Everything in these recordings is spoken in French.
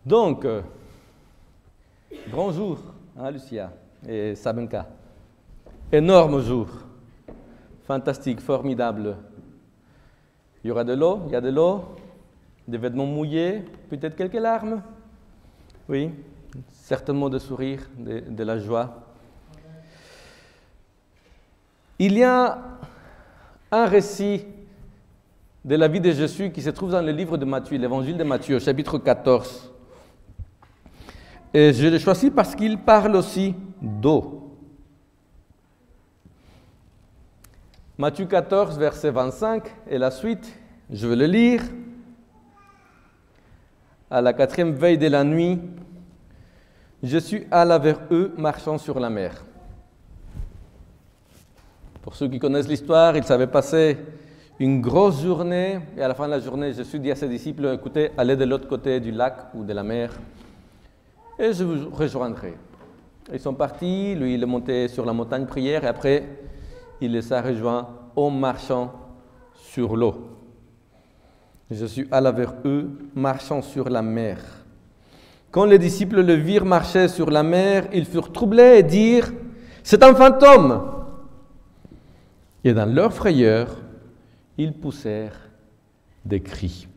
Donc, grand jour, hein, Lucia et Sabenka. Énorme jour. Fantastique, formidable. Il y aura de l'eau, il y a de l'eau, des vêtements mouillés, peut-être quelques larmes. Oui, certainement des sourires, de la joie. Il y a un récit de la vie de Jésus qui se trouve dans le livre de Matthieu, l'évangile de Matthieu, chapitre 14. Et je l'ai choisi parce qu'il parle aussi d'eau. Matthieu 14, verset 25, et la suite, je vais le lire. À la 4e veille de la nuit, Jésus alla vers eux marchant sur la mer. Pour ceux qui connaissent l'histoire, ils avaient passé une grosse journée, et à la fin de la journée, Jésus dit à ses disciples, écoutez, allez de l'autre côté du lac ou de la mer, et je vous rejoindrai. Ils sont partis, lui il est monté sur la montagne prière, et après, il les a rejoints en marchant sur l'eau. Jésus alla vers eux, marchant sur la mer. Quand les disciples le virent marcher sur la mer, ils furent troublés et dirent, c'est un fantôme. Et dans leur frayeur, ils poussèrent des cris.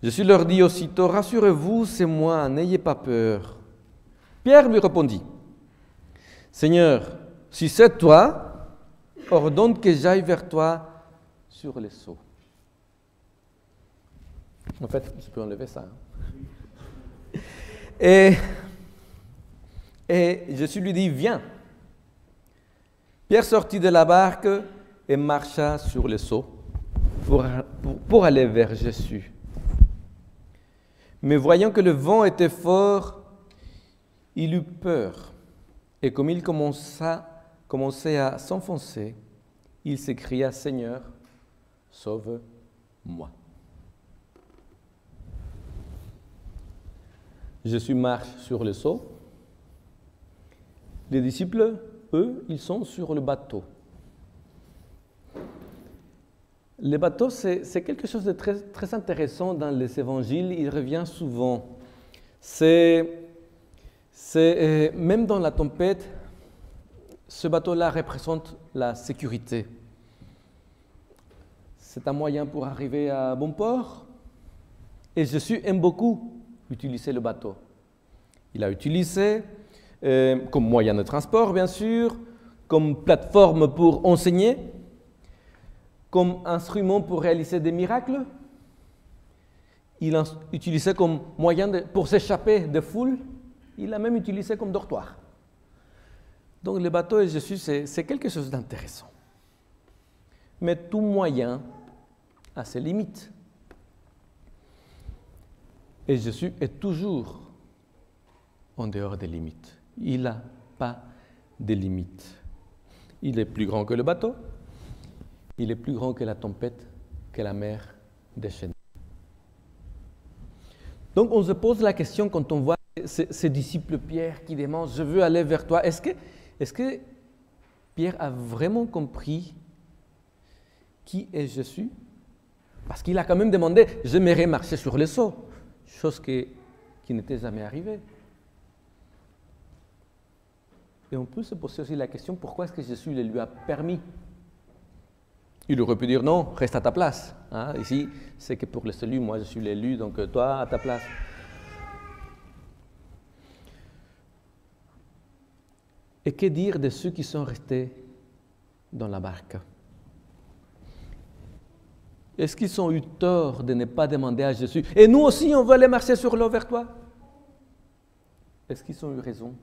Jésus leur dit aussitôt, rassurez-vous, c'est moi, n'ayez pas peur. Pierre lui répondit, Seigneur, si c'est toi, ordonne que j'aille vers toi sur les seaux. En fait, je peux enlever ça. Et Jésus lui dit, viens. Pierre sortit de la barque et marcha sur les seaux pour aller vers Jésus. Mais voyant que le vent était fort, il eut peur. Et comme il commençait à s'enfoncer, il s'écria, Seigneur, sauve-moi. Jésus marche sur les seaux. Les disciples, eux, ils sont sur le bateau. Le bateau, c'est quelque chose de très, très intéressant dans les évangiles. Il revient souvent. Même dans la tempête, ce bateau-là représente la sécurité. C'est un moyen pour arriver à bon port. Et Jésus aime beaucoup utiliser le bateau. Il l'a utilisé comme moyen de transport, bien sûr, comme plateforme pour enseigner, comme instrument pour réaliser des miracles. Il l'a utilisé comme moyen pour s'échapper des foules. Il l'a même utilisé comme dortoir. Donc le bateau et Jésus, c'est quelque chose d'intéressant. Mais tout moyen a ses limites. Et Jésus est toujours en dehors des limites. Il n'a pas de limites. Il est plus grand que le bateau. Il est plus grand que la tempête, que la mer déchaînée. Donc on se pose la question quand on voit ces disciples Pierre qui demandent « Je veux aller vers toi ». Est-ce que Pierre a vraiment compris qui est Jésus? Parce qu'il a quand même demandé « J'aimerais marcher sur les eaux ». Chose qui n'était jamais arrivée. Et on peut se poser aussi la question, pourquoi est-ce que Jésus le lui a permis? Il aurait pu dire non, reste à ta place. Hein? Ici, c'est que pour les élus, moi je suis l'élu, donc toi à ta place. Et que dire de ceux qui sont restés dans la barque? Est-ce qu'ils ont eu tort de ne pas demander à Jésus « Et nous aussi, on veut aller marcher sur l'eau vers toi » Est-ce qu'ils ont eu raison?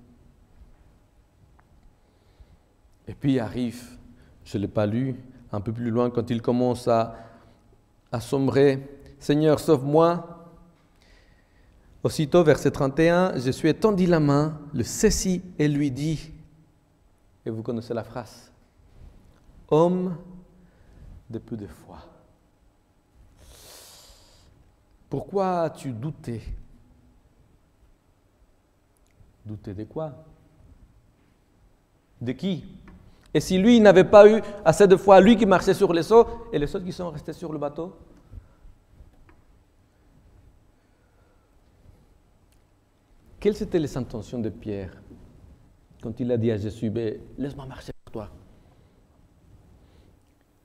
Et puis arrive, je ne l'ai pas lu, un peu plus loin, quand il commence à sombrer, « Seigneur, sauve-moi » Aussitôt, verset 31, Jésus étendit la main, le saisit et lui dit, et vous connaissez la phrase, « Homme de peu de foi. » Pourquoi as-tu douté? Douté de quoi? De qui? Et si lui n'avait pas eu assez de foi, lui qui marchait sur les eaux, et les autres qui sont restés sur le bateau? quelles étaient les intentions de Pierre quand il a dit à Jésus, laisse-moi marcher pour toi?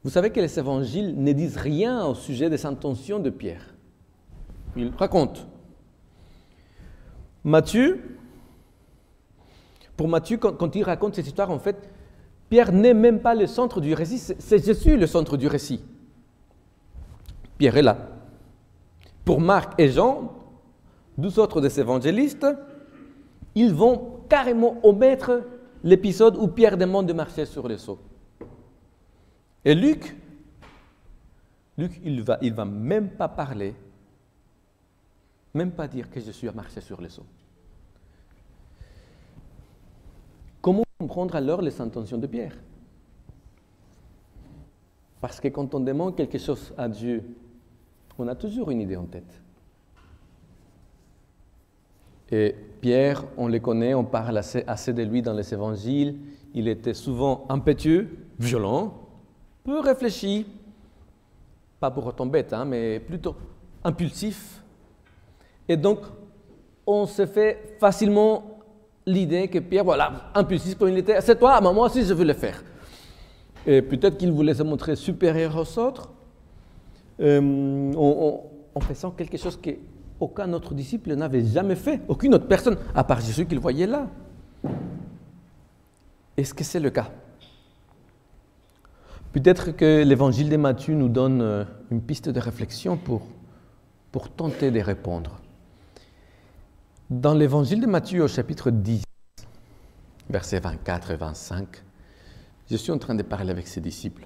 Vous savez que les évangiles ne disent rien au sujet des intentions de Pierre. Ils racontent. Pour Matthieu, quand il raconte cette histoire, en fait, Pierre n'est même pas le centre du récit, c'est Jésus le centre du récit. Pierre est là. Pour Marc et Jean, 12 autres des évangélistes, ils vont carrément omettre l'épisode où Pierre demande de marcher sur les seaux. Et Luc, il va même pas parler, même pas dire que Jésus a marché sur les seaux. Comment comprendre alors les intentions de Pierre? Parce que quand on demande quelque chose à Dieu, on a toujours une idée en tête. Et Pierre, on le connaît, on parle assez de lui dans les évangiles. Il était souvent impétueux, violent, peu réfléchi, pas pour autant bête, mais plutôt impulsif. Et donc, on se fait facilement l'idée que Pierre, voilà, impulsif comme il était, c'est toi, mais moi aussi je veux le faire. Et peut-être qu'il voulait se montrer supérieur aux autres, en faisant quelque chose qu'aucun autre disciple n'avait jamais fait, aucune autre personne, à part Jésus qu'il voyait là. Est-ce que c'est le cas? Peut-être que l'évangile de Matthieu nous donne une piste de réflexion pour tenter de répondre. Dans l'évangile de Matthieu au chapitre 10, versets 24 et 25, je suis en train de parler avec ses disciples.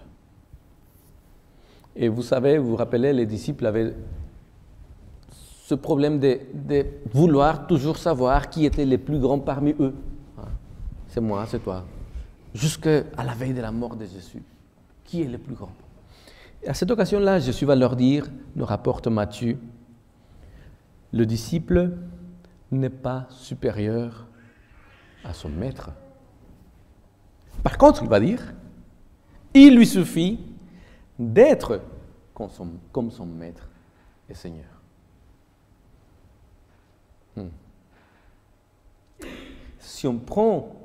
Et vous savez, vous vous rappelez, les disciples avaient ce problème de vouloir toujours savoir qui était le plus grand parmi eux. C'est moi, c'est toi. Jusqu'à la veille de la mort de Jésus. Qui est le plus grand? Et à cette occasion-là, Jésus va leur dire, nous rapporte Matthieu, le disciple n'est pas supérieur à son maître. Par contre, il va dire, il lui suffit d'être comme son maître et Seigneur. Si on prend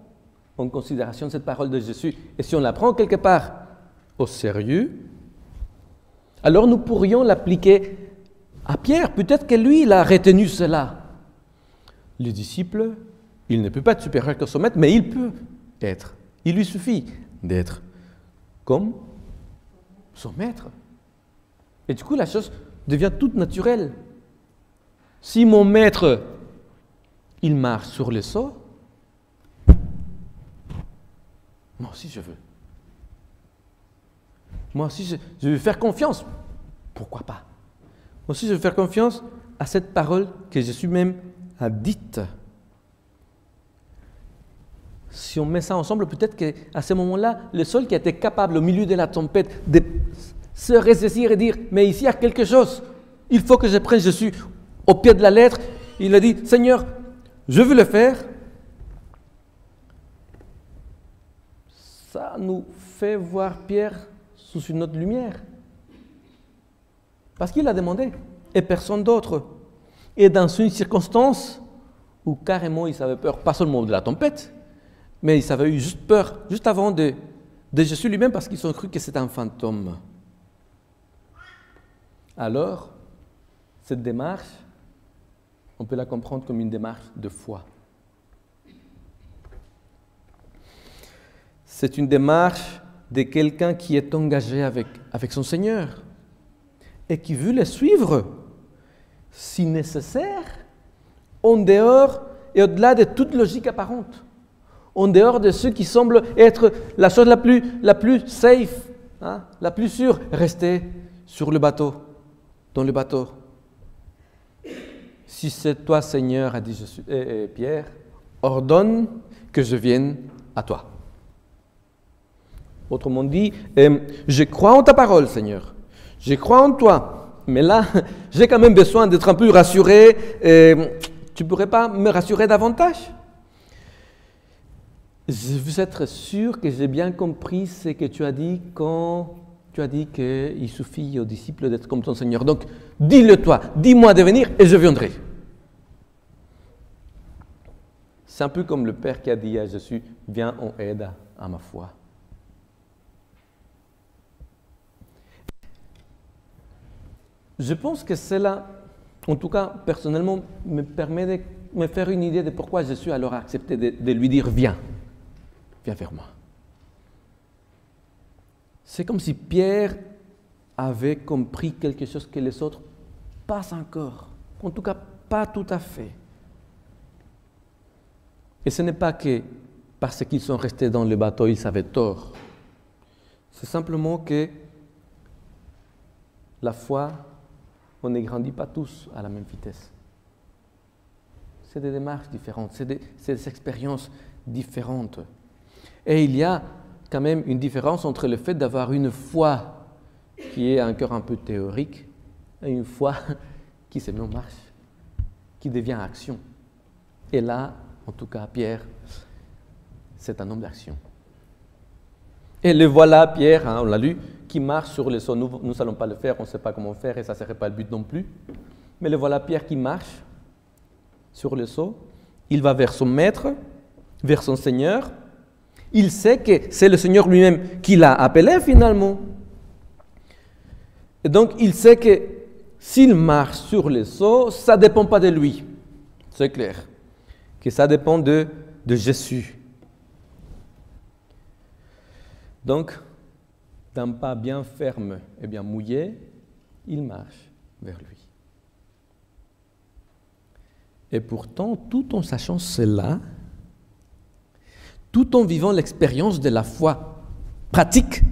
en considération cette parole de Jésus et si on la prend quelque part au sérieux, alors nous pourrions l'appliquer à Pierre. Peut-être que lui, il a retenu cela. Le disciple, il ne peut pas être supérieur que son maître, mais il peut être. Il lui suffit d'être comme son maître. Et du coup, la chose devient toute naturelle. Si mon maître, il marche sur les seaux, moi aussi je veux. Moi aussi je veux faire confiance. Pourquoi pas? Moi aussi je veux faire confiance à cette parole que Jésus même a dite. Si on met ça ensemble, peut-être qu'à ce moment-là, le seul qui était capable au milieu de la tempête de se ressaisir et dire « mais ici il y a quelque chose, il faut que je prenne Jésus au pied de la lettre », il a dit « Seigneur, je veux le faire ». Ça nous fait voir Pierre sous une autre lumière. Parce qu'il a demandé, et personne d'autre. Et dans une circonstance où carrément ils avaient peur, pas seulement de la tempête, mais ils avaient eu juste peur, juste avant de Jésus lui-même, parce qu'ils ont cru que c'était un fantôme. Alors, cette démarche, on peut la comprendre comme une démarche de foi. C'est une démarche de quelqu'un qui est engagé avec son Seigneur et qui veut le suivre, si nécessaire, en dehors et au-delà de toute logique apparente, en dehors de ce qui semble être la chose la plus safe, la plus sûre, rester sur le bateau, dans le bateau. Si c'est toi, Seigneur, a dit Jésus, Pierre, ordonne que je vienne à toi. Autrement dit, je crois en ta parole, Seigneur. Je crois en toi. Mais là, j'ai quand même besoin d'être un peu rassuré. Tu ne pourrais pas me rassurer davantage? Je veux être sûr que j'ai bien compris ce que tu as dit quand tu as dit qu'il suffit aux disciples d'être comme ton Seigneur. Donc, dis-le toi, dis-moi de venir et je viendrai. C'est un peu comme le Père qui a dit à Jésus, viens en aide à ma foi. Je pense que cela, en tout cas personnellement, me permet de me faire une idée de pourquoi Jésus alors a accepté de lui dire, viens vers moi. C'est comme si Pierre avait compris quelque chose que les autres, pas encore, en tout cas pas tout à fait. Et ce n'est pas que parce qu'ils sont restés dans le bateau, ils avaient tort. C'est simplement que la foi, on ne grandit pas tous à la même vitesse. C'est des démarches différentes, c'est des expériences différentes. Et il y a quand même une différence entre le fait d'avoir une foi qui est encore un peu théorique et une foi qui se met en marche, qui devient action. Et là, en tout cas, Pierre, c'est un homme d'action. Et le voilà, Pierre, on l'a lu, qui marche sur les seaux. Nous n'allons pas le faire, on ne sait pas comment faire et ça ne serait pas le but non plus. Mais le voilà, Pierre, qui marche sur les seaux. Il va vers son maître, vers son Seigneur. Il sait que c'est le Seigneur lui-même qui l'a appelé finalement. Et donc, il sait que s'il marche sur les seaux, ça ne dépend pas de lui. C'est clair. Que ça dépend de Jésus. Donc, d'un pas bien ferme et bien mouillé, il marche vers lui. Et pourtant, tout en sachant cela, tout en vivant l'expérience de la foi pratique,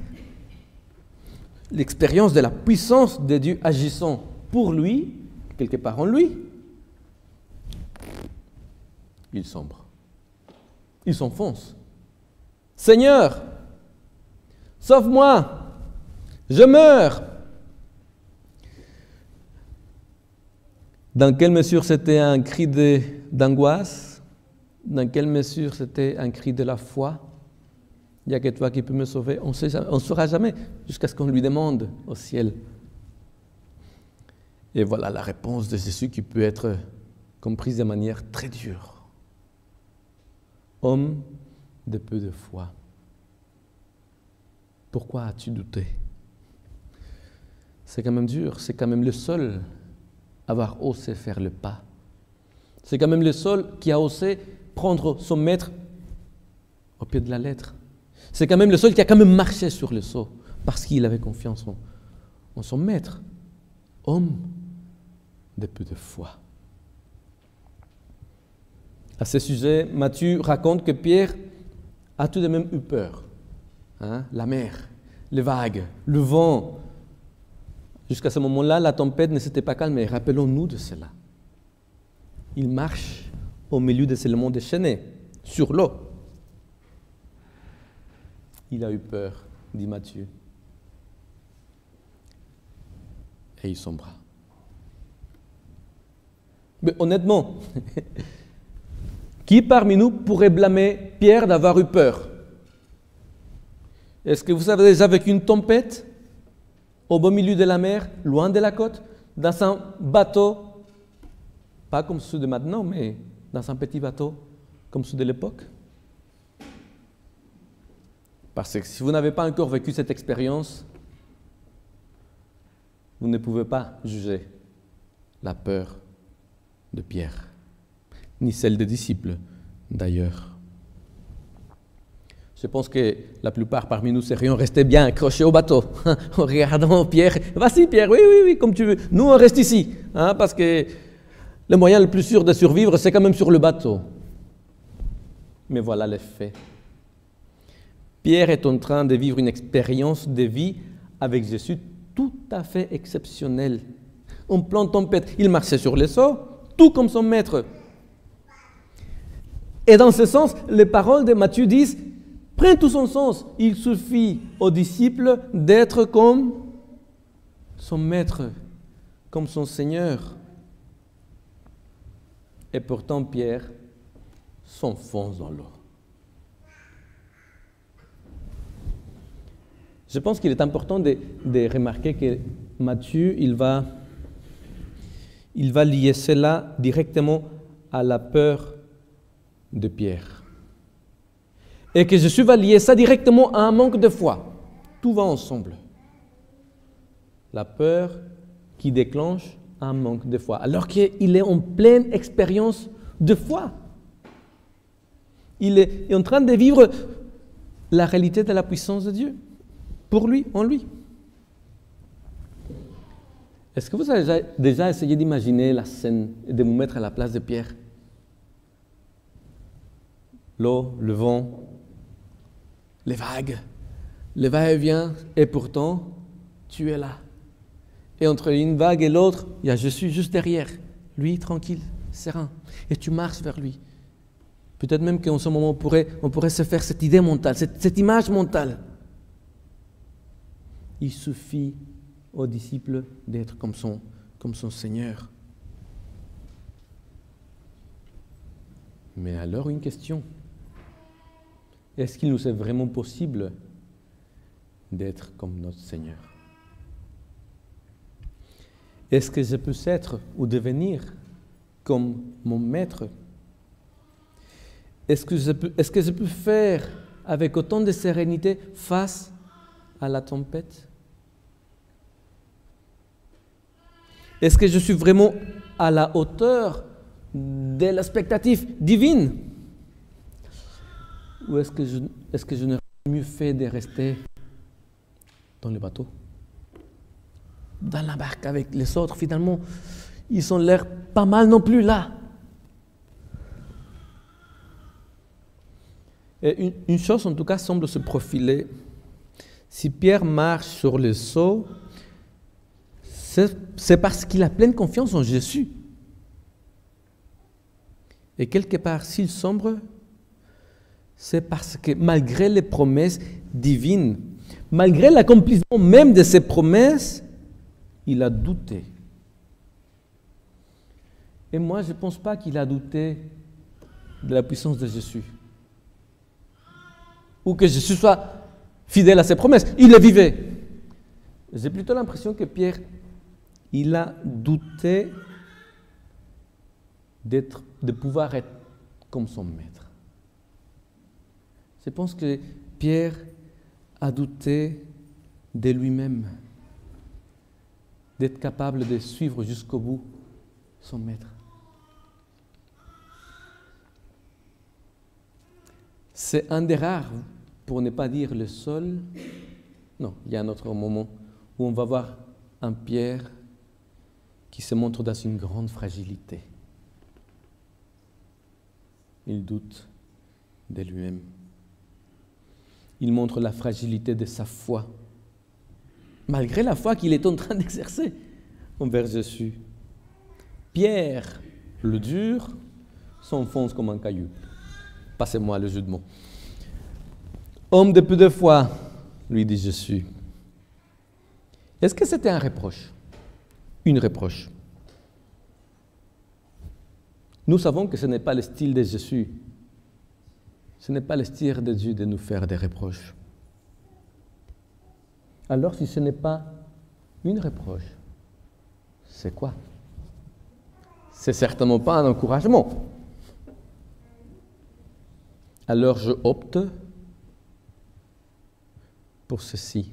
l'expérience de la puissance de Dieu agissant pour lui, quelque part en lui, il sombre. Il s'enfonce. Seigneur, sauve-moi, je meurs. Dans quelle mesure c'était un cri d'angoisse? Dans quelle mesure c'était un cri de la foi? Il n'y a que toi qui peux me sauver. On ne saura jamais jusqu'à ce qu'on lui demande au ciel. Et voilà la réponse de Jésus qui peut être comprise de manière très dure. Homme de peu de foi, pourquoi as-tu douté? C'est quand même dur, c'est quand même le seul à avoir osé faire le pas. C'est quand même le seul qui a osé prendre son maître au pied de la lettre. C'est quand même le seul qui a quand même marché sur le seau parce qu'il avait confiance en son maître. Homme de peu de foi. À ce sujet, Matthieu raconte que Pierre a tout de même eu peur. La mer, les vagues, le vent. Jusqu'à ce moment-là, la tempête ne s'était pas calmée. Rappelons-nous de cela. Il marche au milieu des éléments déchaînés, sur l'eau. Il a eu peur, dit Matthieu. Et il sombra. Mais honnêtement, qui parmi nous pourrait blâmer Pierre d'avoir eu peur? Est-ce que vous avez déjà vécu une tempête au beau milieu de la mer, loin de la côte, dans un bateau, pas comme ceux de maintenant, mais dans un petit bateau comme ceux de l'époque? Parce que si vous n'avez pas encore vécu cette expérience, vous ne pouvez pas juger la peur de Pierre, ni celle des disciples d'ailleurs. Je pense que la plupart parmi nous serions restés bien accrochés au bateau, en regardant Pierre. Vas-y Pierre, oui, comme tu veux. Nous on reste ici, parce que le moyen le plus sûr de survivre, c'est quand même sur le bateau. Mais voilà les faits. Pierre est en train de vivre une expérience de vie avec Jésus tout à fait exceptionnelle. En pleine tempête, il marchait sur les eaux, tout comme son maître. Et dans ce sens, les paroles de Matthieu disent, prennent tout son sens. Il suffit aux disciples d'être comme son maître, comme son Seigneur. Et pourtant, Pierre s'enfonce dans l'eau. Je pense qu'il est important de remarquer que Matthieu, il va lier cela directement à la peur de Pierre. Et que Jésus va lier ça directement à un manque de foi. Tout va ensemble. La peur qui déclenche un manque de foi, alors qu'il est en pleine expérience de foi. Il est en train de vivre la réalité de la puissance de Dieu, pour lui, en lui. Est-ce que vous avez déjà essayé d'imaginer la scène et de vous mettre à la place de Pierre? L'eau, le vent, les vagues, le va-et-vient, et pourtant, tu es là. Et entre une vague et l'autre, il y a Jésus juste derrière, lui tranquille, serein, et tu marches vers lui. Peut-être même qu'en ce moment, on pourrait se faire cette idée mentale, cette image mentale. Il suffit aux disciples d'être comme son Seigneur. Mais alors une question. Est-ce qu'il nous est vraiment possible d'être comme notre Seigneur? Est-ce que je peux être ou devenir comme mon Maître? Est-ce que je peux faire avec autant de sérénité face à la tempête? Est-ce que je suis vraiment à la hauteur de l'expectative divine? Ou est-ce que je n'aurais mieux fait de rester dans le bateau, dans la barque avec les autres? Finalement, ils ont l'air pas mal non plus là. Et une chose en tout cas semble se profiler. Si Pierre marche sur le seau, c'est parce qu'il a pleine confiance en Jésus. Et quelque part, s'il sombre, c'est parce que malgré les promesses divines, malgré l'accomplissement même de ces promesses, il a douté. Et moi, je ne pense pas qu'il a douté de la puissance de Jésus. Ou que Jésus soit fidèle à ses promesses. Il les vivait. J'ai plutôt l'impression que Pierre, il a douté de pouvoir être comme son maître. Je pense que Pierre a douté de lui-même, d'être capable de suivre jusqu'au bout son maître. C'est un des rares, pour ne pas dire le seul, non, il y a un autre moment où on va voir un Pierre qui se montre dans une grande fragilité. Il doute de lui-même. Il montre la fragilité de sa foi, malgré la foi qu'il est en train d'exercer envers Jésus. Pierre, le dur, s'enfonce comme un caillou. Passez-moi le jeu de mots. Homme de peu de foi, lui dit Jésus. Est-ce que c'était un reproche? Une reproche. Nous savons que ce n'est pas le style de Jésus. Ce n'est pas le style de Dieu de nous faire des reproches. Alors, si ce n'est pas une reproche, c'est quoi? C'est certainement pas un encouragement. Alors, je opte pour ceci.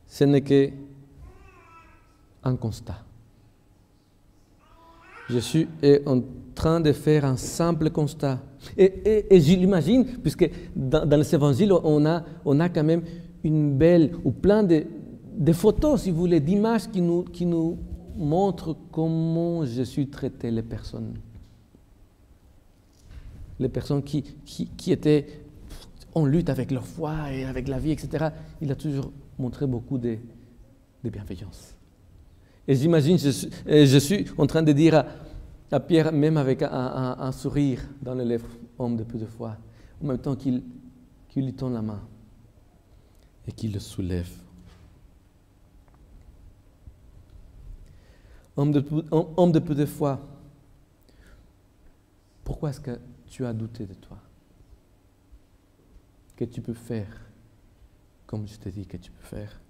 Ce n'est qu'un constat. Jésus est en train de faire un simple constat. Et je l'imagine, puisque dans les évangiles, on a quand même une belle, ou plein de photos, si vous voulez, d'images qui nous montrent comment Jésus traitait les personnes. Les personnes qui étaient en lutte avec leur foi et avec la vie, etc. Il a toujours montré beaucoup de bienveillance. Et j'imagine Jésus en train de dire à Pierre, même avec un sourire dans les lèvres, homme de peu de foi, en même temps qu'il lui tend la main et qu'il le soulève. Homme de peu de foi, pourquoi est-ce que tu as douté de toi? Que tu peux faire comme je t'ai dit que tu peux faire.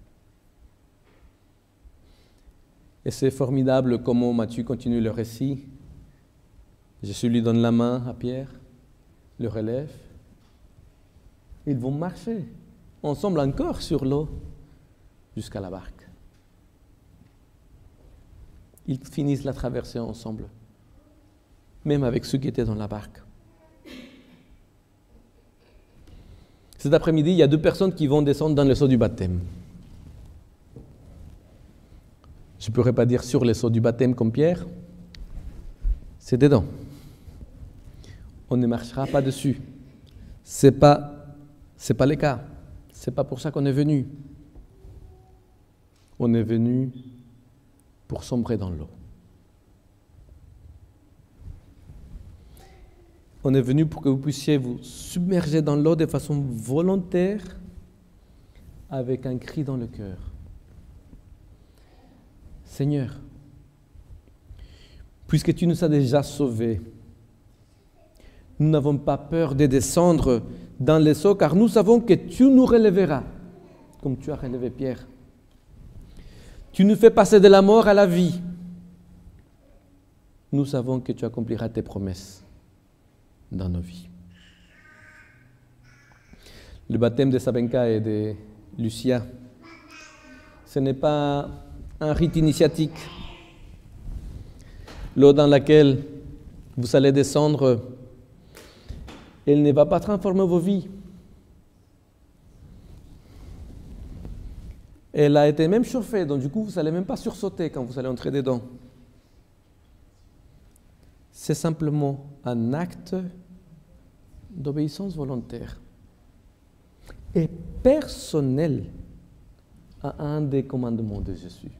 Et c'est formidable comment Matthieu continue le récit. Jésus lui donne la main à Pierre le relève. Ils vont marcher ensemble encore sur l'eau jusqu'à la barque. Ils finissent la traversée ensemble, même avec ceux qui étaient dans la barque. Cet après-midi, il y a 2 personnes qui vont descendre dans le seau du baptême. Je ne pourrais pas dire sur le seau du baptême comme Pierre, c'est dedans. On ne marchera pas dessus. C'est pas le cas. C'est pas pour ça qu'on est venu. On est venu pour sombrer dans l'eau. On est venu pour que vous puissiez vous submerger dans l'eau de façon volontaire, avec un cri dans le cœur. Seigneur, puisque tu nous as déjà sauvés, nous n'avons pas peur de descendre dans les seaux, car nous savons que tu nous relèveras, comme tu as relevé Pierre. Tu nous fais passer de la mort à la vie. Nous savons que tu accompliras tes promesses dans nos vies. Le baptême de Sabenka et de Lucia, ce n'est pas un rite initiatique. L'eau dans laquelle vous allez descendre, elle ne va pas transformer vos vies. Elle a été même chauffée, donc du coup, vous n'allez même pas sursauter quand vous allez entrer dedans. C'est simplement un acte d'obéissance volontaire et personnel à un des commandements de Jésus.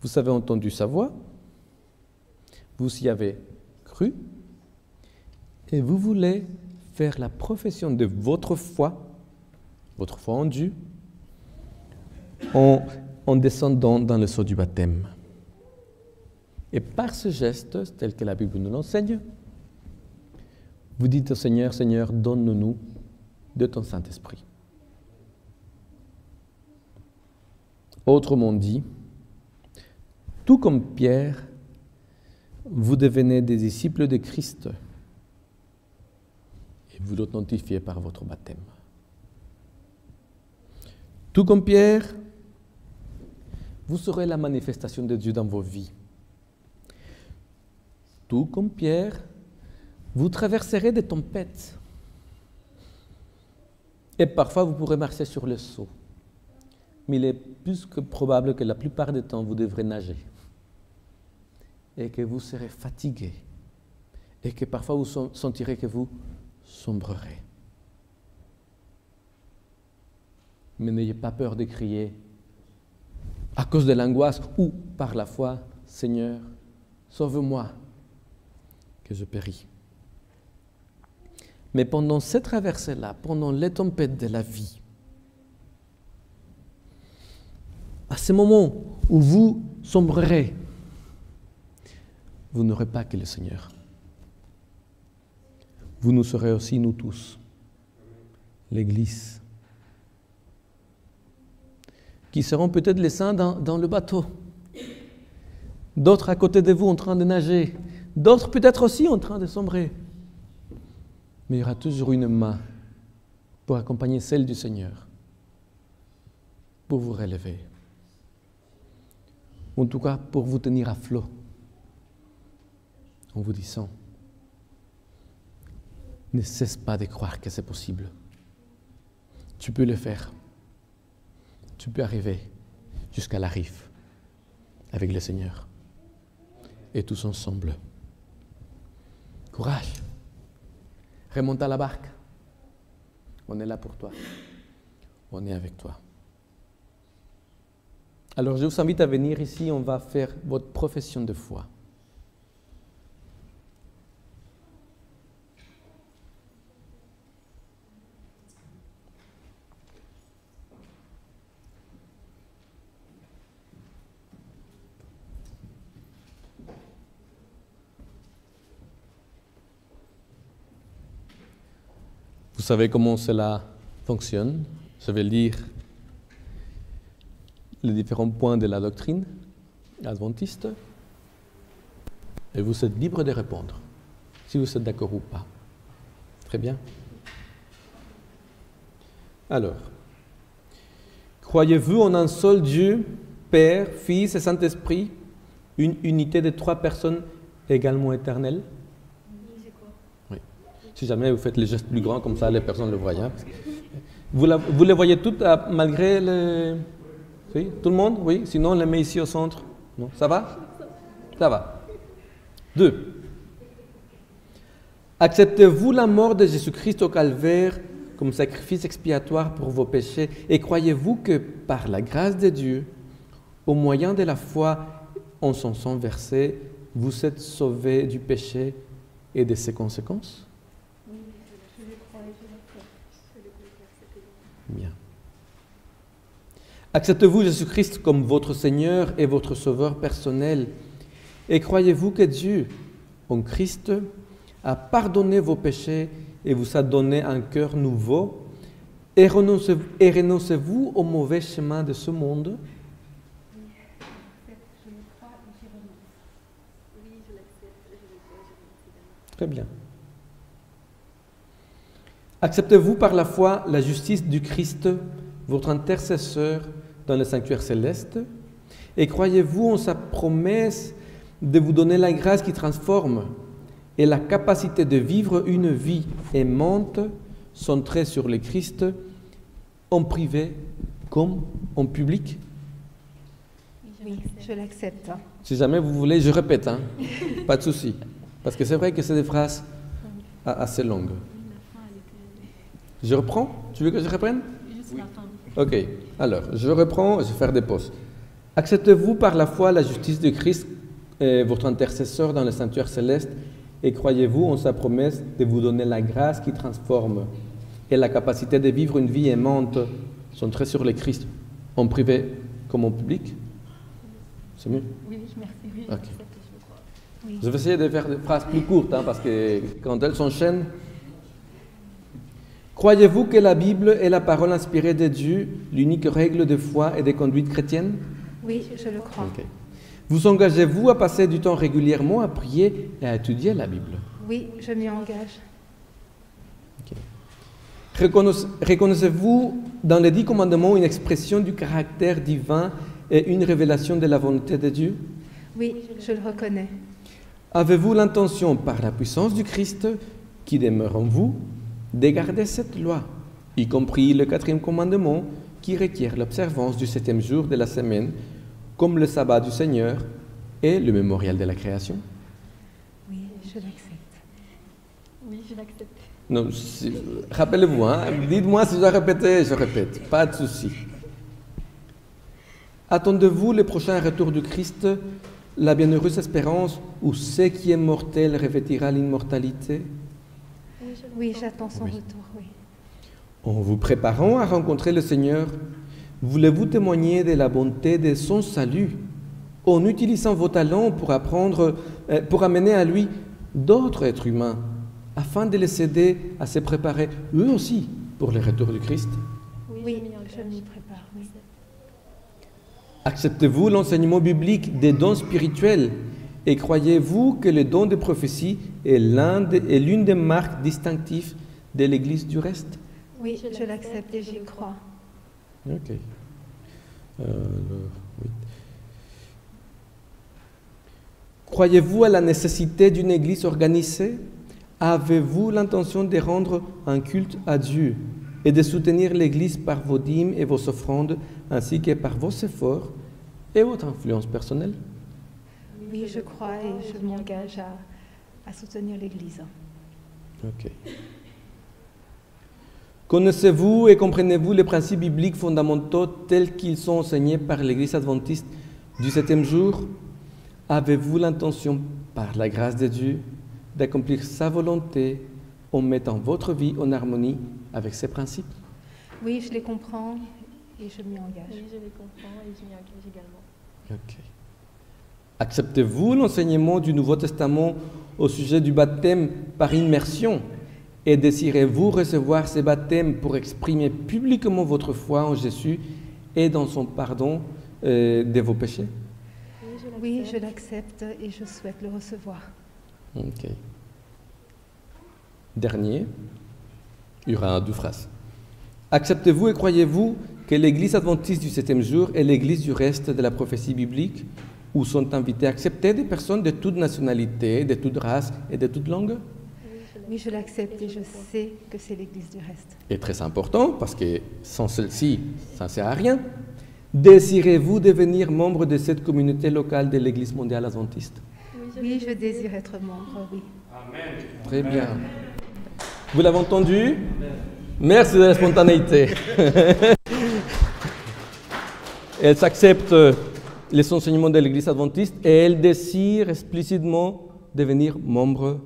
Vous avez entendu sa voix, vous y avez cru, et vous voulez faire la profession de votre foi en Dieu, en descendant dans le seau du baptême. Et par ce geste, tel que la Bible nous l'enseigne, vous dites au Seigneur, Seigneur, donne-nous de ton Saint-Esprit. Autrement dit, tout comme Pierre, vous devenez des disciples de Christ et vous l'authentifiez par votre baptême. Tout comme Pierre, vous serez la manifestation de Dieu dans vos vies. Tout comme Pierre, vous traverserez des tempêtes. Et parfois, vous pourrez marcher sur le seau. Mais il est plus que probable que la plupart du temps, vous devrez nager. Et que vous serez fatigué. Et que parfois, vous sentirez que vous sombrerez. Mais n'ayez pas peur de crier à cause de l'angoisse ou par la foi, Seigneur, sauve-moi, que je péris. Mais pendant cette traversée-là, pendant les tempêtes de la vie, à ce moment où vous sombrerez, vous n'aurez pas que le Seigneur. Vous nous serez aussi, nous tous, l'Église, qui seront peut-être les saints dans le bateau, d'autres à côté de vous en train de nager, d'autres peut-être aussi en train de sombrer. Mais il y aura toujours une main pour accompagner celle du Seigneur, pour vous relever. En tout cas, pour vous tenir à flot, en vous disant, ne cesse pas de croire que c'est possible. Tu peux le faire. Tu peux arriver jusqu'à la rive avec le Seigneur. Et tous ensemble. Courage. Remonte à la barque. On est là pour toi. On est avec toi. Alors je vous invite à venir ici, on va faire votre profession de foi. Vous savez comment cela fonctionne? Je vais lire les différents points de la doctrine adventiste et vous êtes libre de répondre. si vous êtes d'accord ou pas. Très bien. Alors, croyez-vous en un seul Dieu, Père, Fils et Saint-Esprit, une unité de 3 personnes également éternelles? Oui. Si jamais vous faites les gestes plus grands, comme ça les personnes le voient. Hein. Vous les voyez toutes malgré les... Oui, tout le monde? Oui, sinon on les met ici au centre. Non, ça va? Ça va. 2. Acceptez-vous la mort de Jésus-Christ au calvaire comme sacrifice expiatoire pour vos péchés et croyez-vous que par la grâce de Dieu, au moyen de la foi en son sang versé, vous êtes sauvés du péché et de ses conséquences? Oui, je le crois et je l'accepte. Bien. Acceptez-vous Jésus-Christ comme votre Seigneur et votre Sauveur personnel et croyez-vous que Dieu, en Christ, a pardonné vos péchés et vous a donné un cœur nouveau et renoncez-vous au mauvais chemin de ce monde? Oui, je le crois et j'y renonce. Oui, je l'accepte, je le crois et j'y renonce également. Très bien. Acceptez-vous par la foi la justice du Christ, votre intercesseur dans le sanctuaire céleste, et croyez-vous en sa promesse de vous donner la grâce qui transforme et la capacité de vivre une vie aimante, centrée sur le Christ, en privé comme en public? Oui, je l'accepte. Si jamais vous voulez, je répète, hein? Pas de souci. Parce que c'est vrai que c'est des phrases assez longues. Je reprends? Tu veux que je reprenne? Juste la fin. Ok, alors, je reprends, je vais faire des pauses. Acceptez-vous par la foi la justice de Christ, votre intercesseur dans le sanctuaire céleste, et croyez-vous en sa promesse de vous donner la grâce qui transforme et la capacité de vivre une vie aimante, centrée sur le Christ, en privé comme en public? C'est mieux? Oui, merci. Oui, Ok. je le crois. Oui. Je vais essayer de faire des phrases plus courtes, hein, parce que quand elles s'enchaînent... Croyez-vous que la Bible est la parole inspirée de Dieu, l'unique règle de foi et de conduite chrétienne? Oui, je le crois. Ok. Vous engagez-vous à passer du temps régulièrement à prier et à étudier la Bible? Oui, je m'y engage. Ok. Reconnaissez-vous dans les 10 commandements une expression du caractère divin et une révélation de la volonté de Dieu? Oui, je le reconnais. Avez-vous l'intention, par la puissance du Christ qui demeure en vous, de garder cette loi, y compris le 4e commandement qui requiert l'observance du 7e jour de la semaine, comme le sabbat du Seigneur et le mémorial de la création? Oui, je l'accepte. Oui, je l'accepte. Non, rappelez-vous, hein, dites-moi si je dois répéter, je répète, pas de souci. Attendez-vous le prochain retour du Christ, la bienheureuse espérance où ce qui est mortel revêtira l'immortalité? Oui, j'attends son Oui. retour, oui. En vous préparant à rencontrer le Seigneur, voulez-vous témoigner de la bonté de son salut en utilisant vos talents pour amener à lui d'autres êtres humains afin de les aider à se préparer eux aussi pour le retour du Christ? Oui, je m'y prépare, oui. Acceptez-vous l'enseignement biblique des dons spirituels et croyez-vous que le don de prophétie est l'une des marques distinctives de l'Église du reste? Oui, je l'accepte et j'y crois. Ok. Oui. Croyez-vous à la nécessité d'une Église organisée? Avez-vous l'intention de rendre un culte à Dieu et de soutenir l'Église par vos dîmes et vos offrandes, ainsi que par vos efforts et votre influence personnelle? Oui, je crois et je m'engage à soutenir l'Église. Ok. Connaissez-vous et comprenez-vous les principes bibliques fondamentaux tels qu'ils sont enseignés par l'Église adventiste du 7e jour? Avez-vous l'intention, par la grâce de Dieu, d'accomplir sa volonté en mettant votre vie en harmonie avec ces principes? Oui, je les comprends et je m'y engage. Oui, je les comprends et je m'y engage également. Ok. Acceptez-vous l'enseignement du Nouveau Testament au sujet du baptême par immersion et désirez-vous recevoir ce baptême pour exprimer publiquement votre foi en Jésus et dans son pardon de vos péchés? Oui, je l'accepte et je souhaite le recevoir. Ok. dernier, il y aura 2 phrases. Acceptez-vous et croyez-vous que l'Église adventiste du 7e jour est l'Église du reste de la prophétie biblique, où sont invités à accepter des personnes de toute nationalité, de toute race et de toute langue? Oui, je l'accepte et je sais que c'est l'Église du reste. Et très important, parce que sans celle-ci, ça ne sert à rien. Désirez-vous devenir membre de cette communauté locale de l'Église mondiale adventiste? Oui, je désire être membre, oui. Amen. Très bien. Vous l'avez entendu? Merci de la spontanéité. Elle s'accepte les enseignements de l'Église adventiste et elle désire explicitement devenir membre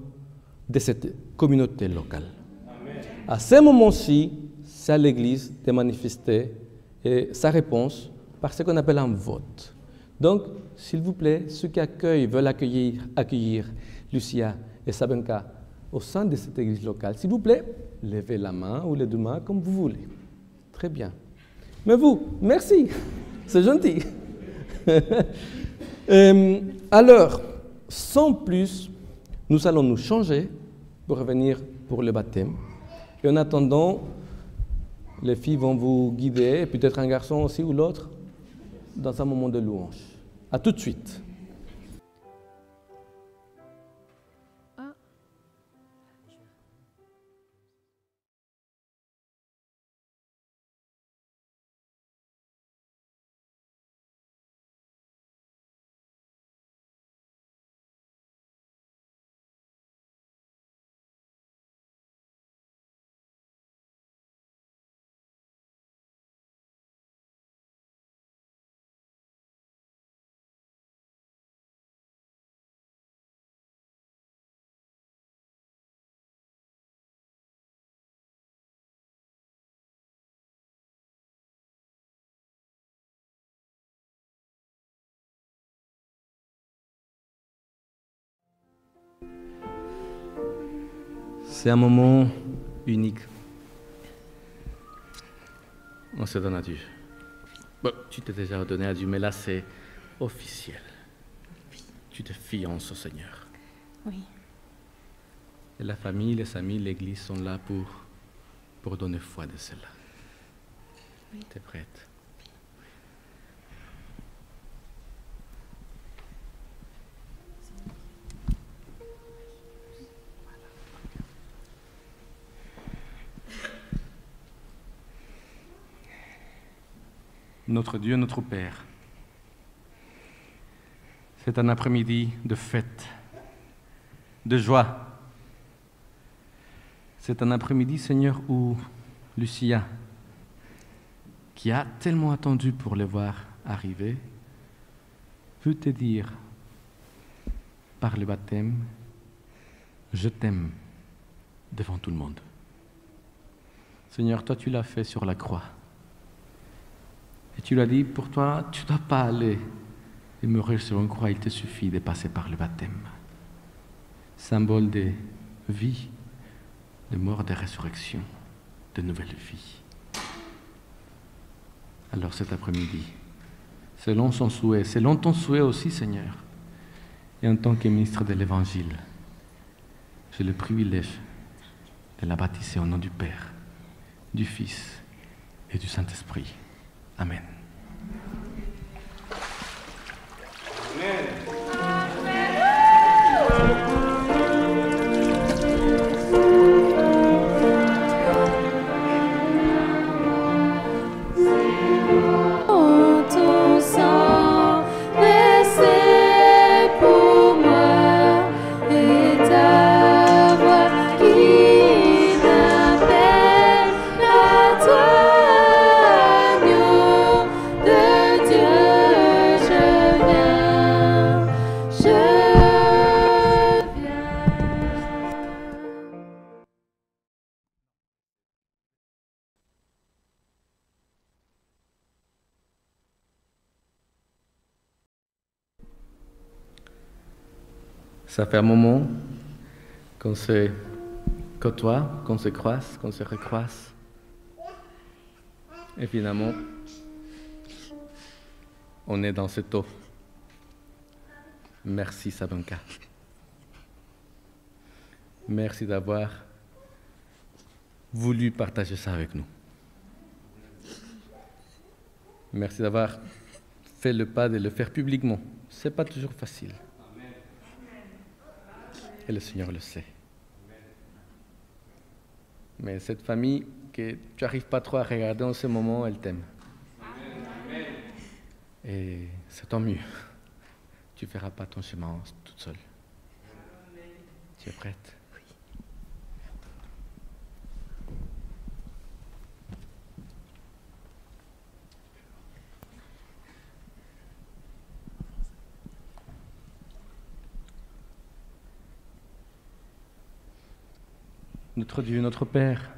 de cette communauté locale. Amen. À ce moment-ci, c'est à l'Église de manifester sa réponse par ce qu'on appelle un vote. Donc, s'il vous plaît, ceux qui veulent accueillir Lucia et Sabenka au sein de cette église locale, s'il vous plaît, levez la main ou les 2 mains comme vous voulez. Très bien. Mais vous, merci, c'est gentil. Alors, sans plus, nous allons nous changer pour revenir pour le baptême. Et en attendant, les filles vont vous guider, et peut-être un garçon aussi ou l'autre, dans un moment de louange. À tout de suite. C'est un moment unique. On se donne à Dieu. Bon, tu t'es déjà donné à Dieu, mais là c'est officiel. Tu te fiances au Seigneur. Oui. Et la famille, les amis, l'Église sont là pour donner foi de cela. Oui. Tu es prête? Notre Dieu, notre Père, c'est un après-midi de fête, de joie. C'est un après-midi, Seigneur, où Lucia, qui a tellement attendu pour le voir arriver, peut te dire, par le baptême, je t'aime devant tout le monde. Seigneur, toi tu l'as fait sur la croix. Et tu lui as dit, pour toi, tu ne dois pas aller et mourir sur une croix, il te suffit de passer par le baptême. Symbole de vie, de mort, de résurrection, de nouvelle vie. Alors cet après-midi, selon son souhait, selon ton souhait aussi, Seigneur, et en tant que ministre de l'Évangile, j'ai le privilège de la baptiser au nom du Père, du Fils et du Saint-Esprit. Amen. Ça fait un moment qu'on se côtoie, qu'on se croise, qu'on se recroise. Et finalement, on est dans cette eau. Merci Sabenka. Merci d'avoir voulu partager ça avec nous. Merci d'avoir fait le pas de le faire publiquement. Ce n'est pas toujours facile. Et le Seigneur le sait. Mais cette famille que tu n'arrives pas trop à regarder en ce moment, elle t'aime. Et c'est tant mieux. Tu ne feras pas ton chemin toute seule. Tu es prête? Notre Dieu, notre Père,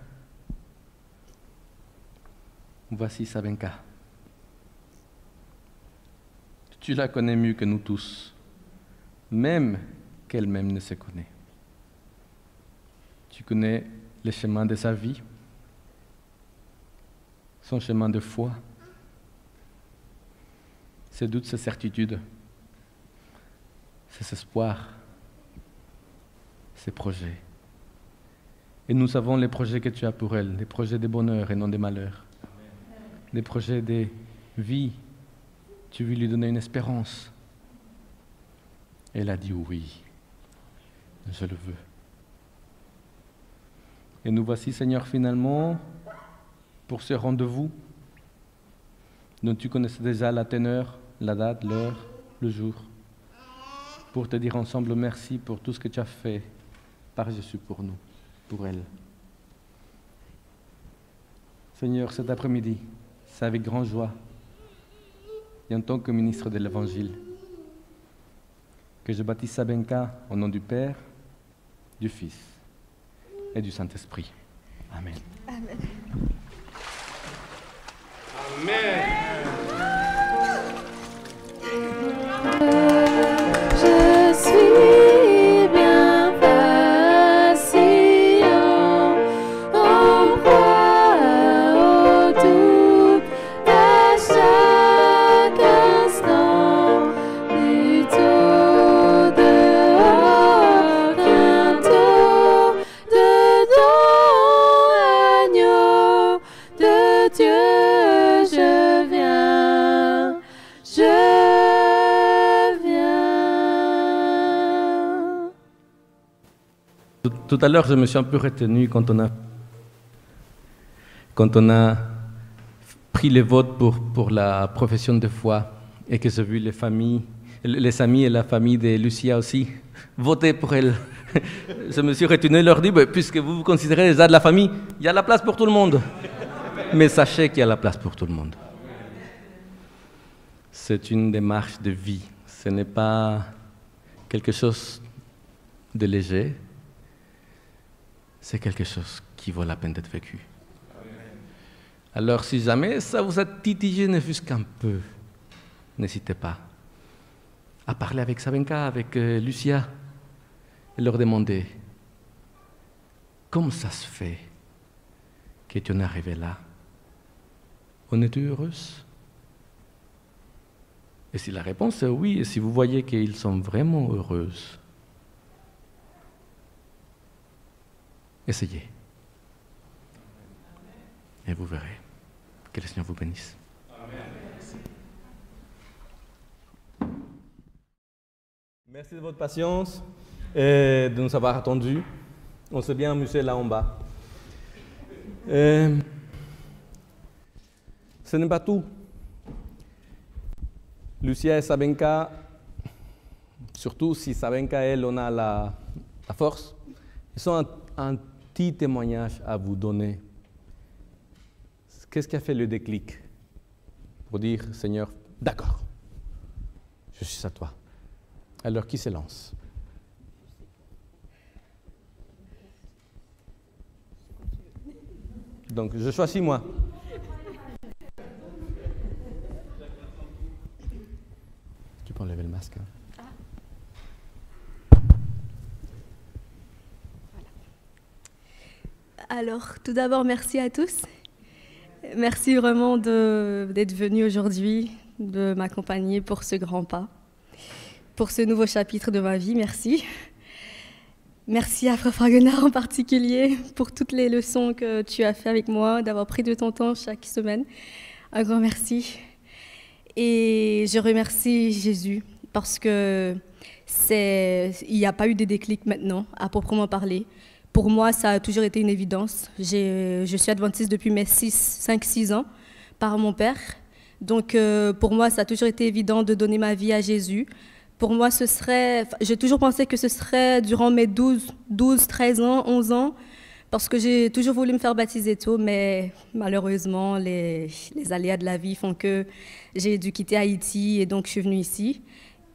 voici Sabenka. Tu la connais mieux que nous tous, même qu'elle-même ne se connaît. Tu connais le chemin de sa vie, son chemin de foi, ses doutes, ses certitudes, ses espoirs, ses projets. Et nous savons les projets que tu as pour elle, des projets de bonheur et non de malheur, des projets de vie. Tu veux lui donner une espérance. Elle a dit oui, je le veux. Et nous voici, Seigneur, finalement, pour ce rendez-vous dont tu connaissais déjà la teneur, la date, l'heure, le jour, pour te dire ensemble merci pour tout ce que tu as fait par Jésus pour nous, pour elle. Seigneur, cet après-midi, c'est avec grande joie, et en tant que ministre de l'Évangile, que je baptise Sabenka au nom du Père, du Fils et du Saint-Esprit. Amen. Amen. Amen. Je suis bien patient, en proie au doute à chaque instant, plutôt dehors qu'un tour dedans, agneau de Dieu, je viens. Tout à l'heure, je me suis un peu retenu quand on a pris le vote pour la profession de foi et que j'ai vu les amis et la famille de Lucia aussi voter pour elle. Je me suis retenu et leur dit, puisque vous vous considérez déjà de la famille, il y a la place pour tout le monde. Mais sachez qu'il y a la place pour tout le monde. C'est une démarche de vie. Ce n'est pas quelque chose de léger. C'est quelque chose qui vaut la peine d'être vécu. Alors, si jamais ça vous a titillé, ne fût-ce qu'un peu, n'hésitez pas à parler avec Sabenka, avec Lucia, et leur demander comment ça se fait que tu en es arrivé là. On est heureuse? Et si la réponse est oui, et si vous voyez qu'ils sont vraiment heureuses, essayez. Et vous verrez. Que le Seigneur vous bénisse. Amen. Merci de votre patience et de nous avoir attendus. On s'est bien amusé là en bas. Ce n'est pas tout. Lucia et Sabenka, surtout si Sabenka, elle, on a la force, ils sont un petit témoignage à vous donner. Qu'est-ce qui a fait le déclic pour dire, Seigneur, d'accord, je suis à toi. Alors, qui se lance? Donc, je choisis moi. Tu peux enlever le masque. Alors, tout d'abord, merci à tous. Merci vraiment d'être venus aujourd'hui, de m'accompagner pour ce grand pas, pour ce nouveau chapitre de ma vie. Merci. Merci à Frère Fragonard en particulier pour toutes les leçons que tu as fait avec moi, d'avoir pris de ton temps chaque semaine. Un grand merci. Et je remercie Jésus parce que il n'y a pas eu de déclic maintenant, à proprement parler. Pour moi, ça a toujours été une évidence. Je suis adventiste depuis mes 5-6 ans par mon père. Donc, pour moi, ça a toujours été évident de donner ma vie à Jésus. Pour moi, j'ai toujours pensé que ce serait durant mes 12, 13 ans, 11 ans, parce que j'ai toujours voulu me faire baptiser tôt, mais malheureusement, les aléas de la vie font que j'ai dû quitter Haïti et donc je suis venue ici.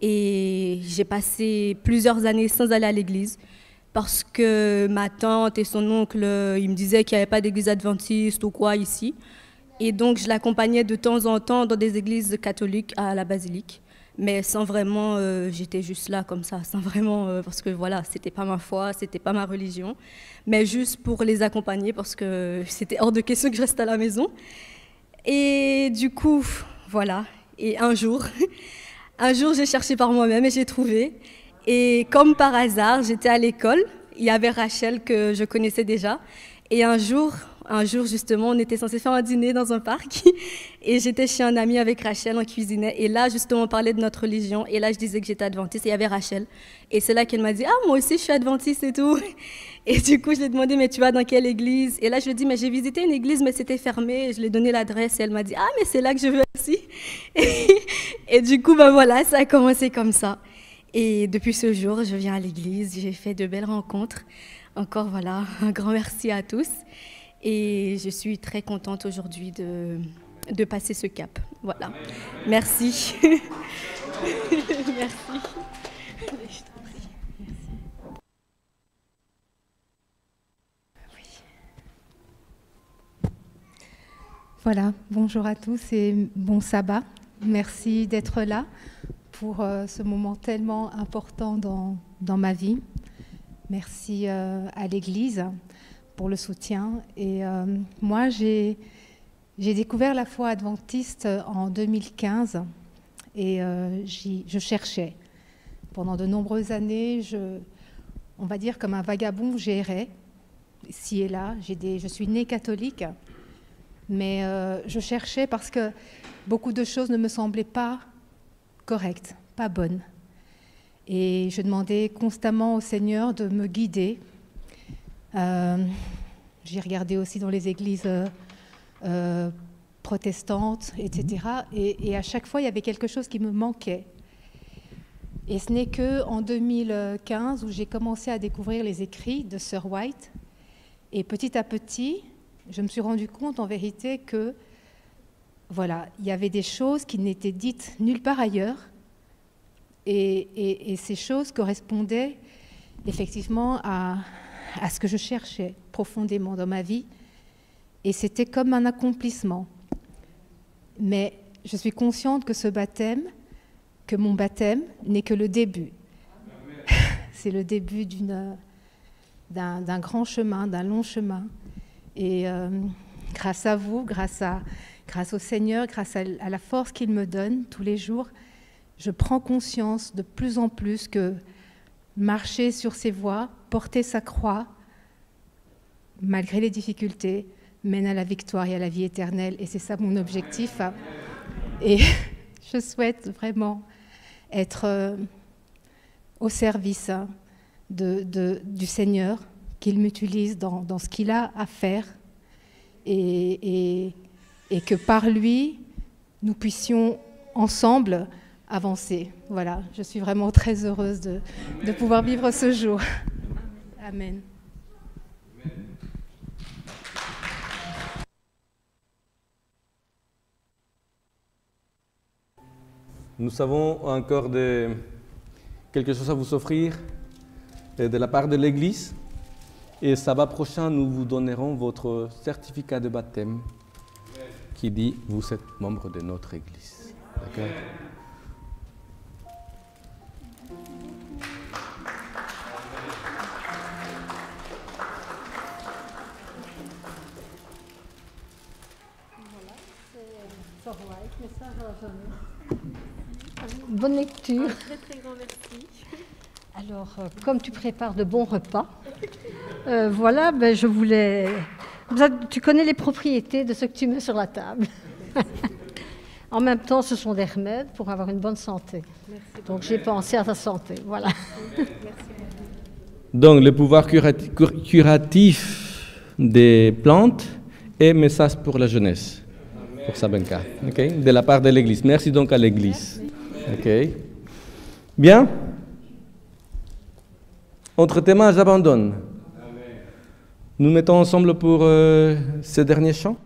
Et j'ai passé plusieurs années sans aller à l'église parce que ma tante et son oncle, ils me disaient qu'il n'y avait pas d'église adventiste ou quoi ici. Et donc, je l'accompagnais de temps en temps dans des églises catholiques à la basilique. Mais sans vraiment, j'étais juste là comme ça, sans vraiment, parce que voilà, c'était pas ma foi, c'était pas ma religion, mais juste pour les accompagner parce que c'était hors de question que je reste à la maison. Et du coup, voilà. Et un jour, j'ai cherché par moi-même et j'ai trouvé. Et comme par hasard, j'étais à l'école. Il y avait Rachel que je connaissais déjà. Et un jour, justement, on était censé faire un dîner dans un parc. Et j'étais chez un ami avec Rachel, on cuisinait. Et là, justement, on parlait de notre religion. Et là, je disais que j'étais adventiste. Et il y avait Rachel. Et c'est là qu'elle m'a dit « Ah, moi aussi, je suis adventiste et tout. » Et du coup, je lui ai demandé « Mais tu vas dans quelle église ?» Et là, je lui ai dit « Mais j'ai visité une église, mais c'était fermé. » Et je lui ai donné l'adresse. Et elle m'a dit « Ah, mais c'est là que je veux aussi. » Et du coup, ben voilà, ça a commencé comme ça. Et depuis ce jour, je viens à l'église. J'ai fait de belles rencontres. Encore, voilà, un grand merci à tous. Et je suis très contente aujourd'hui de passer ce cap. Voilà. Merci. Merci. Voilà, bonjour à tous et bon sabbat. Merci d'être là pour ce moment tellement important dans ma vie. Merci à l'Église pour le soutien. Et moi, j'ai découvert la foi adventiste en 2015 et je cherchais. Pendant de nombreuses années, on va dire comme un vagabond, j'errais ici et là. Je suis née catholique, mais je cherchais parce que beaucoup de choses ne me semblaient pas correctes, pas bonnes. Et je demandais constamment au Seigneur de me guider. J'ai regardé aussi dans les églises protestantes, etc. Et à chaque fois, il y avait quelque chose qui me manquait. Et ce n'est qu'en 2015 où j'ai commencé à découvrir les écrits de Sir White. Et petit à petit, je me suis rendu compte en vérité que voilà, il y avait des choses qui n'étaient dites nulle part ailleurs. Et ces choses correspondaient effectivement à ce que je cherchais profondément dans ma vie. Et c'était comme un accomplissement. Mais je suis consciente que mon baptême n'est que le début. C'est le début d'un grand chemin, d'un long chemin. Et grâce à vous, grâce au Seigneur, grâce à la force qu'il me donne tous les jours, je prends conscience de plus en plus que marcher sur ses voies, porter sa croix, malgré les difficultés, mène à la victoire et à la vie éternelle. Et c'est ça mon objectif. Et je souhaite vraiment être au service du Seigneur, qu'il m'utilise dans ce qu'il a à faire et que par lui, nous puissions ensemble avancer. Voilà, je suis vraiment très heureuse de pouvoir vivre ce jour. Amen. Nous avons encore quelque chose à vous offrir de la part de l'Église. Et sabbat prochain, nous vous donnerons votre certificat de baptême qui dit « Vous êtes membre de notre Église ». D'accord ? Bonne lecture. Un très très grand merci. Alors, comme tu prépares de bons repas, voilà, ben, je voulais... Tu connais les propriétés de ce que tu mets sur la table. En même temps, ce sont des remèdes pour avoir une bonne santé. Merci. Donc, j'ai pensé à ta santé, voilà. Merci. Donc, le pouvoir curatif des plantes et message pour la jeunesse, pour Sabenka, okay? De la part de l'Église. Merci donc à l'Église. Okay. Bien. Entre tes mains, j'abandonne. Nous mettons ensemble pour ce dernier chant.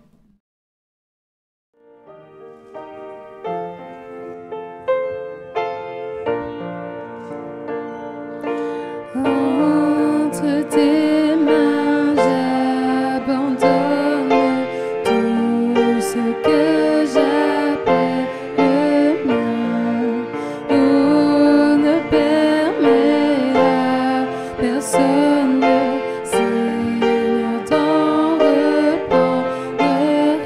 Entre tes mains, j'abandonne tout ce que j'appelle le mien. On ne permet à personne, Seigneur, d'en reprendre rien.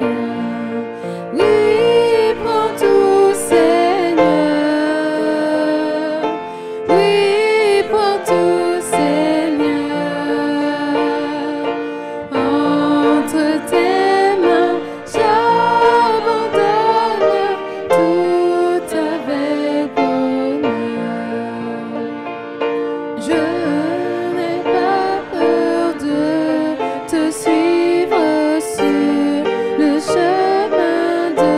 Oui, prends tout, Seigneur. Oui, prends tout, Seigneur. Entre tes mains, j'abandonne tout avec bonheur. Je n'ai pas peur de te suivre sur le chemin de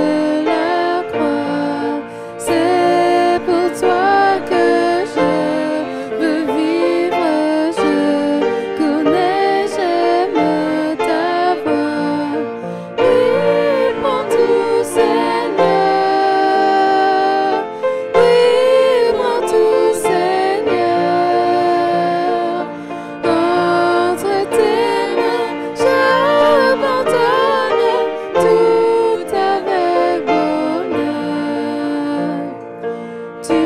la croix. C'est pour toi que je veux vivre. Je connais, j'aime ta voix. Oui, prends tout, Seigneur. Oui, prends tout, Seigneur. Entre tes mains, j'abandonne tout avec bonheur. Tu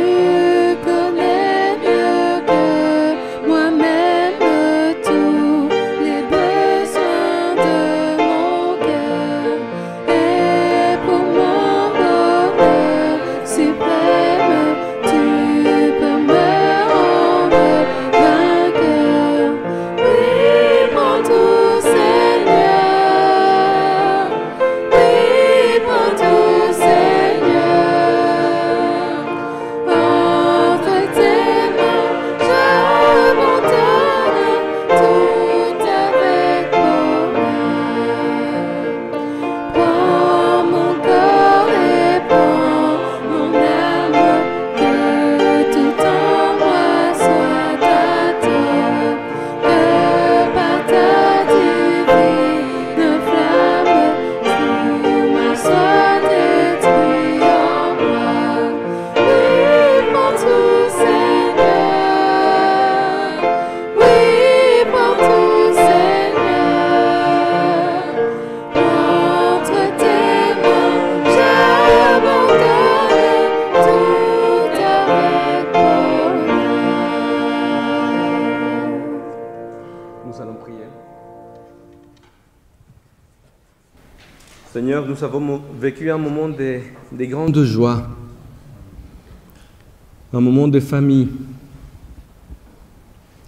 connais mieux que moi-même tous les besoins de mon cœur. Et pour mon bonheur suprême, tu peux me rendre vainqueur. Oui, prends tout, Seigneur. Oui, prends tout, Seigneur. Entre tes mains, j'abandonne tout avec bonheur. Prends mon corps et prends mon âme, que tout en moi soit à toi, que par ta divine flamme, tout ma soit détruit en moi. Oui, prends tout, Seigneur. Oui, prends tout, Seigneur. Entre tes mains, j'abandonne tout avec bonheur. Nous allons prier. Seigneur, nous avons vécu un moment de grande joie, un moment de famille,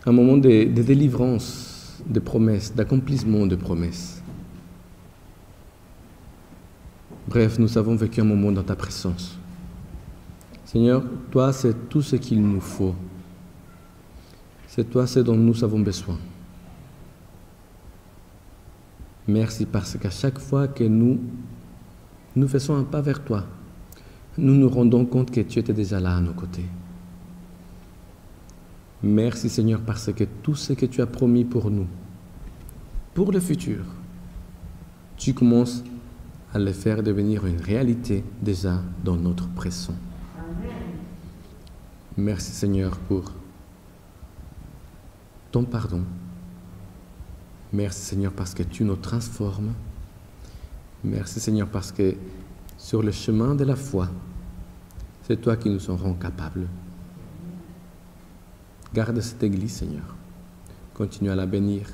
un moment de délivrance, de promesses, d'accomplissement de promesses. Bref, nous avons vécu un moment dans ta présence. Seigneur, toi, c'est tout ce qu'il nous faut. C'est toi ce dont nous avons besoin. Merci parce qu'à chaque fois que nous faisons un pas vers toi, nous nous rendons compte que tu étais déjà là à nos côtés. Merci Seigneur parce que tout ce que tu as promis pour nous, pour le futur, tu commences à le faire devenir une réalité déjà dans notre présent. Merci Seigneur pour ton pardon. Merci Seigneur parce que tu nous transformes. Merci Seigneur parce que sur le chemin de la foi, c'est toi qui nous en rends capables. Garde cette Église Seigneur. Continue à la bénir.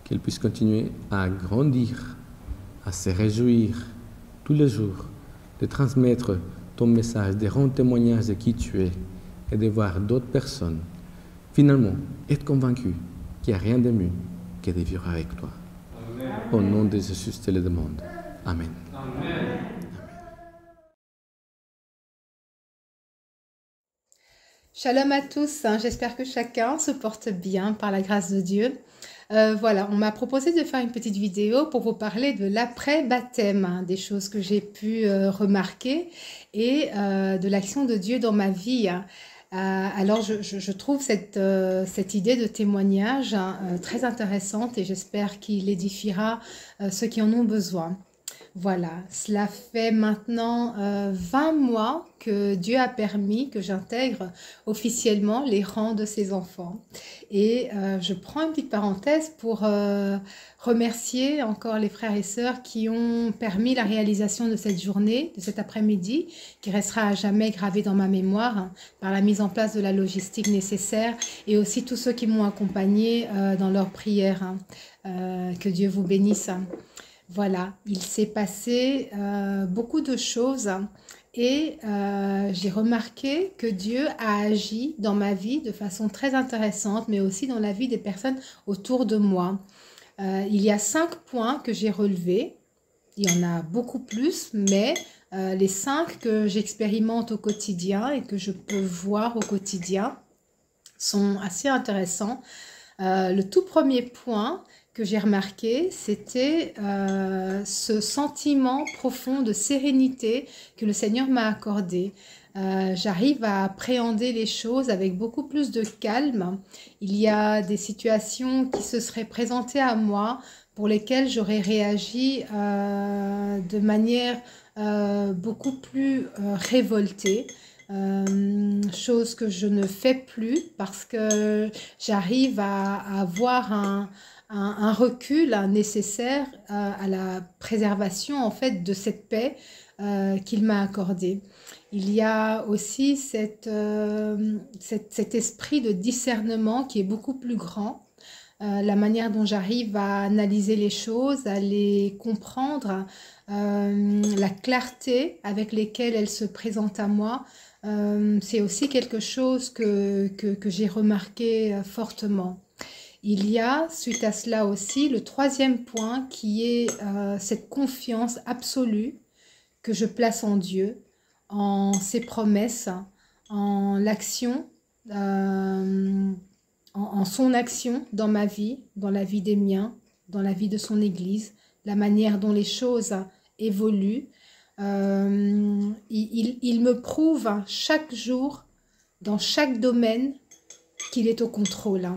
Qu'elle puisse continuer à grandir, à se réjouir tous les jours, de transmettre ton message, de rendre témoignage de qui tu es et de voir d'autres personnes Finalement, être convaincu qu'il n'y a rien de mieux que de vivre avec toi. Amen. Au nom de Jésus, je te le demande. Amen. Amen. Shalom à tous, j'espère que chacun se porte bien par la grâce de Dieu. Voilà, on m'a proposé de faire une petite vidéo pour vous parler de l'après-baptême, des choses que j'ai pu remarquer et de l'action de Dieu dans ma vie. Alors, je trouve cette idée de témoignage très intéressante et j'espère qu'il édifiera ceux qui en ont besoin. Voilà, cela fait maintenant 20 mois que Dieu a permis que j'intègre officiellement les rangs de ses enfants. Et je prends une petite parenthèse pour remercier encore les frères et sœurs qui ont permis la réalisation de cette journée, de cet après-midi, qui restera à jamais gravé dans ma mémoire par la mise en place de la logistique nécessaire et aussi tous ceux qui m'ont accompagné dans leurs prières. Que Dieu vous bénisse. Voilà, il s'est passé beaucoup de choses et j'ai remarqué que Dieu a agi dans ma vie de façon très intéressante, mais aussi dans la vie des personnes autour de moi. Il y a 5 points que j'ai relevés, il y en a beaucoup plus, mais les 5 que j'expérimente au quotidien et que je peux voir au quotidien sont assez intéressants. Le tout premier point que j'ai remarqué, c'était ce sentiment profond de sérénité que le Seigneur m'a accordé. J'arrive à appréhender les choses avec beaucoup plus de calme. Il y a des situations qui se seraient présentées à moi pour lesquelles j'aurais réagi de manière beaucoup plus révoltée. Chose que je ne fais plus parce que j'arrive à avoir un recul nécessaire à la préservation en fait de cette paix qu'il m'a accordée. Il y a aussi cet esprit de discernement qui est beaucoup plus grand. La manière dont j'arrive à analyser les choses, à les comprendre, la clarté avec laquelle elles se présentent à moi, c'est aussi quelque chose que j'ai remarqué fortement. Il y a, suite à cela aussi, le troisième point qui est cette confiance absolue que je place en Dieu, en ses promesses, en l'action, en son action dans ma vie, dans la vie des miens, dans la vie de son Église, la manière dont les choses évoluent. Il me prouve chaque jour, dans chaque domaine, qu'il est au contrôle.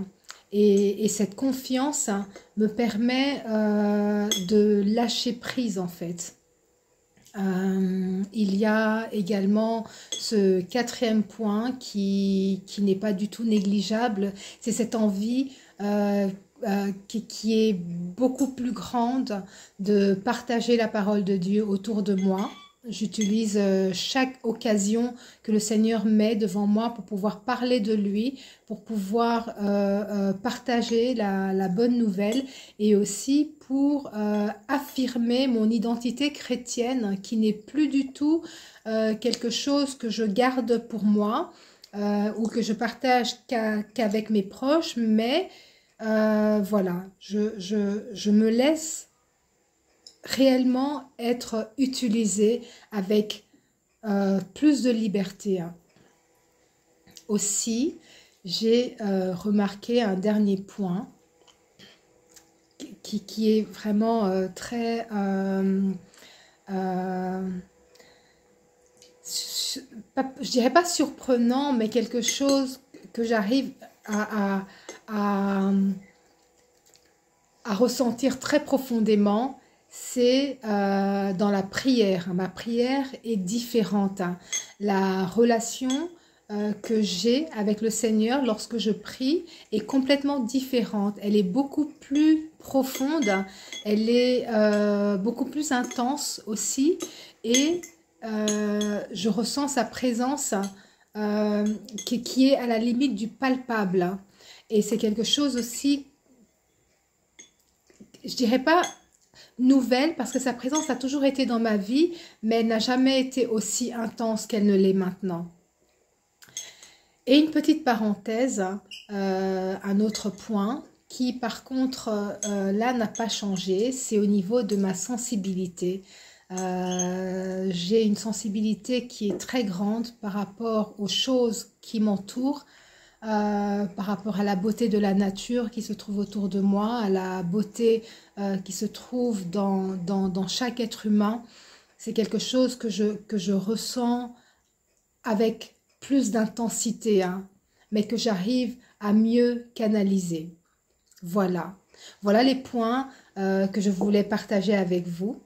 Et cette confiance me permet de lâcher prise en fait. Il y a également ce quatrième point qui n'est pas du tout négligeable, c'est cette envie qui est beaucoup plus grande de partager la parole de Dieu autour de moi. J'utilise chaque occasion que le Seigneur met devant moi pour pouvoir parler de lui, pour pouvoir partager la bonne nouvelle et aussi pour affirmer mon identité chrétienne qui n'est plus du tout quelque chose que je garde pour moi ou que je partage qu'avec mes proches, mais voilà, je me laisse réellement être utilisé avec plus de liberté. Aussi, j'ai remarqué un dernier point qui est vraiment très je dirais pas surprenant, mais quelque chose que j'arrive à ressentir très profondément. C'est dans la prière. Ma prière est différente. La relation que j'ai avec le Seigneur lorsque je prie est complètement différente. Elle est beaucoup plus profonde, elle est beaucoup plus intense aussi et je ressens sa présence qui est à la limite du palpable. Et c'est quelque chose aussi, je dirais pas nouvelle parce que sa présence a toujours été dans ma vie, mais elle n'a jamais été aussi intense qu'elle ne l'est maintenant. Et une petite parenthèse, un autre point qui par contre là n'a pas changé, c'est au niveau de ma sensibilité. J'ai une sensibilité qui est très grande par rapport aux choses qui m'entourent, par rapport à la beauté de la nature qui se trouve autour de moi, à la beauté qui se trouve dans chaque être humain. C'est quelque chose que je ressens avec plus d'intensité, hein, mais que j'arrive à mieux canaliser. Voilà. Voilà les points que je voulais partager avec vous.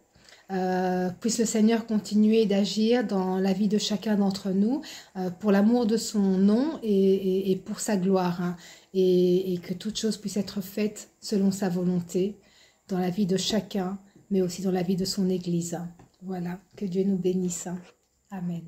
Puisse le Seigneur continuer d'agir dans la vie de chacun d'entre nous pour l'amour de son nom et pour sa gloire, hein, et que toute chose puisse être faite selon sa volonté dans la vie de chacun, mais aussi dans la vie de son Église. Voilà, que Dieu nous bénisse. Amen.